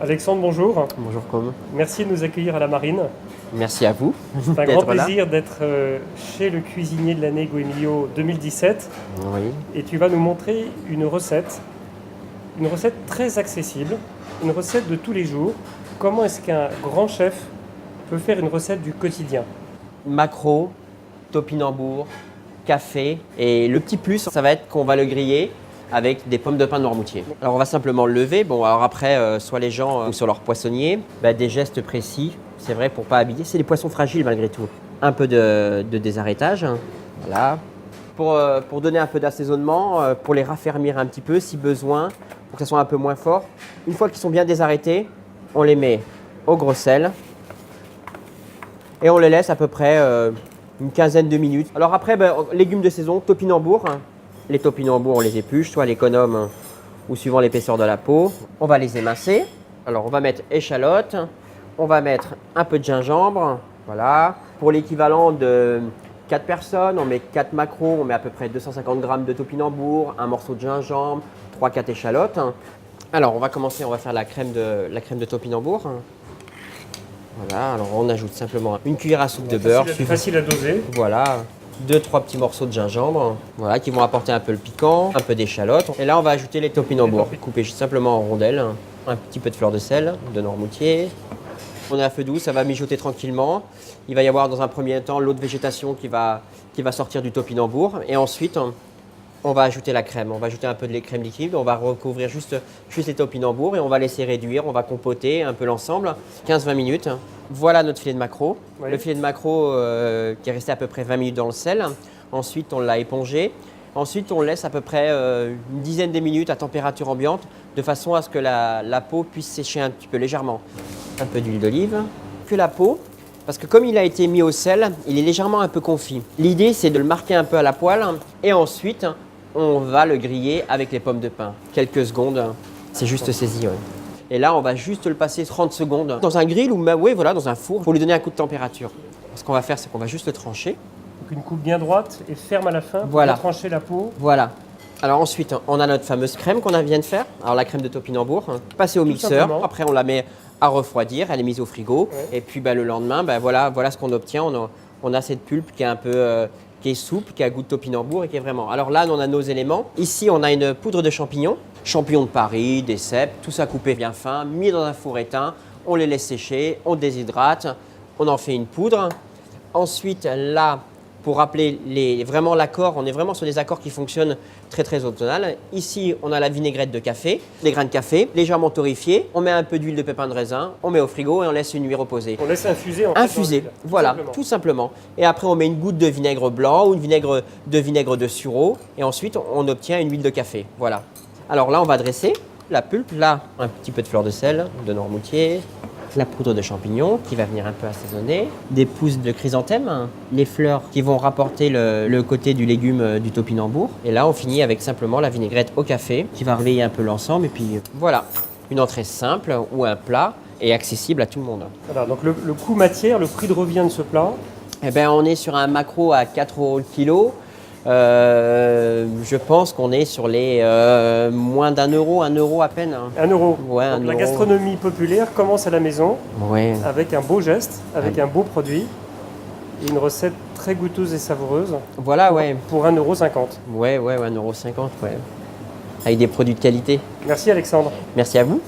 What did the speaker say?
Alexandre, bonjour. Bonjour Com. Merci de nous accueillir à la Marine. Merci à vous. C'est un grand plaisir d'être chez le cuisinier de l'année Goemio 2017. Oui. Et tu vas nous montrer une recette très accessible, une recette de tous les jours. Comment est-ce qu'un grand chef peut faire une recette du quotidien? Maquereau, topinambour, café. Et le petit plus, ça va être qu'on va le griller avec des pommes de pin de Noirmoutier. Alors on va simplement le lever. Bon, alors après, soit les gens ou sur leur poissonnier, des gestes précis, c'est vrai, pour pas abîmer. C'est des poissons fragiles malgré tout. Un peu de désarrêtage, voilà. Pour donner un peu d'assaisonnement, pour les raffermir un petit peu si besoin, pour que ça soit un peu moins fort. Une fois qu'ils sont bien désarrêtés, on les met au gros sel et on les laisse à peu près une quinzaine de minutes. Alors après, légumes de saison, topinambour. Les topinambours, on les épluche, soit à l'économe ou suivant l'épaisseur de la peau. On va les émincer. Alors, on va mettre échalote. On va mettre un peu de gingembre. Voilà. Pour l'équivalent de 4 personnes, on met 4 maquereaux. On met à peu près 250 g de topinambour, un morceau de gingembre, 3-4 échalotes. Alors, on va commencer, on va faire la crème de topinambour. Voilà. Alors, on ajoute simplement une cuillère à soupe de beurre. Facile à doser. Voilà. 2-3 petits morceaux de gingembre, voilà, qui vont apporter un peu le piquant, un peu d'échalote. Et là, on va ajouter les topinambours, coupés simplement en rondelles, un petit peu de fleur de sel, de Noirmoutier. On est à feu doux, ça va mijoter tranquillement. Il va y avoir dans un premier temps l'eau de végétation qui va sortir du topinambour. Et ensuite, on va ajouter la crème. On va ajouter un peu de crème liquide, on va recouvrir juste les topinambours et on va laisser réduire, on va compoter un peu l'ensemble, 15-20 minutes. Voilà notre filet de maquereau. Oui. Le filet de maquereau qui est resté à peu près 20 minutes dans le sel. Ensuite, on l'a épongé. Ensuite, on laisse à peu près une dizaine de minutes à température ambiante de façon à ce que la peau puisse sécher un petit peu légèrement. Un peu d'huile d'olive. Que la peau, parce que comme il a été mis au sel, il est légèrement un peu confit. L'idée, c'est de le marquer un peu à la poêle et ensuite, on va le griller avec les pommes de pin. Quelques secondes, c'est juste saisi. Ouais. Et là, on va juste le passer 30 secondes dans un grill ou même dans un four pour lui donner un coup de température. Ce qu'on va faire, c'est qu'on va juste le trancher. Donc une coupe bien droite et ferme à la fin pour trancher la peau. Voilà. Alors ensuite, on a notre fameuse crème qu'on vient de faire. Alors la crème de topinambour, passée au mixeur. Simplement. Après, on la met à refroidir. Elle est mise au frigo. Ouais. Et puis le lendemain, voilà ce qu'on obtient. On a cette pulpe qui est un peu... qui est souple, qui a goût de topinambour et qui est vraiment... Alors là, on a nos éléments. Ici, on a une poudre de champignons. Champignons de Paris, des cèpes, tout ça coupé bien fin, mis dans un four éteint. On les laisse sécher, on déshydrate, on en fait une poudre. Ensuite, là, pour rappeler vraiment l'accord, on est vraiment sur des accords qui fonctionnent très très automnal. Ici, on a la vinaigrette de café, des grains de café, légèrement torréfiés. On met un peu d'huile de pépin de raisin, on met au frigo et on laisse une nuit reposer. On laisse infuser en Infuser, voilà, tout simplement. Et après, on met une goutte de vinaigre blanc ou une vinaigre de sureau. Et ensuite, on obtient une huile de café, voilà. Alors là, on va dresser la pulpe. Là, un petit peu de fleur de sel, de Noirmoutier. La poudre de champignons qui va venir un peu assaisonner, des pousses de chrysanthème, les fleurs qui vont rapporter le côté du légume du topinambour. Et là, on finit avec simplement la vinaigrette au café qui va réveiller un peu l'ensemble. Et puis voilà, une entrée simple ou un plat et accessible à tout le monde. Voilà, donc le coût matière, le prix de revient de ce plat? On est sur un maquereau à 4 € le kilo. Je pense qu'on est sur les moins d'1 euro, 1 euro à peine. 1 euro. Ouais, donc la gastronomie populaire commence à la maison avec un beau geste, avec un beau produit et une recette très goûteuse et savoureuse. Voilà, pour 1,50 €. Ouais, 1,50 €, ouais. Avec des produits de qualité. Merci Alexandre. Merci à vous.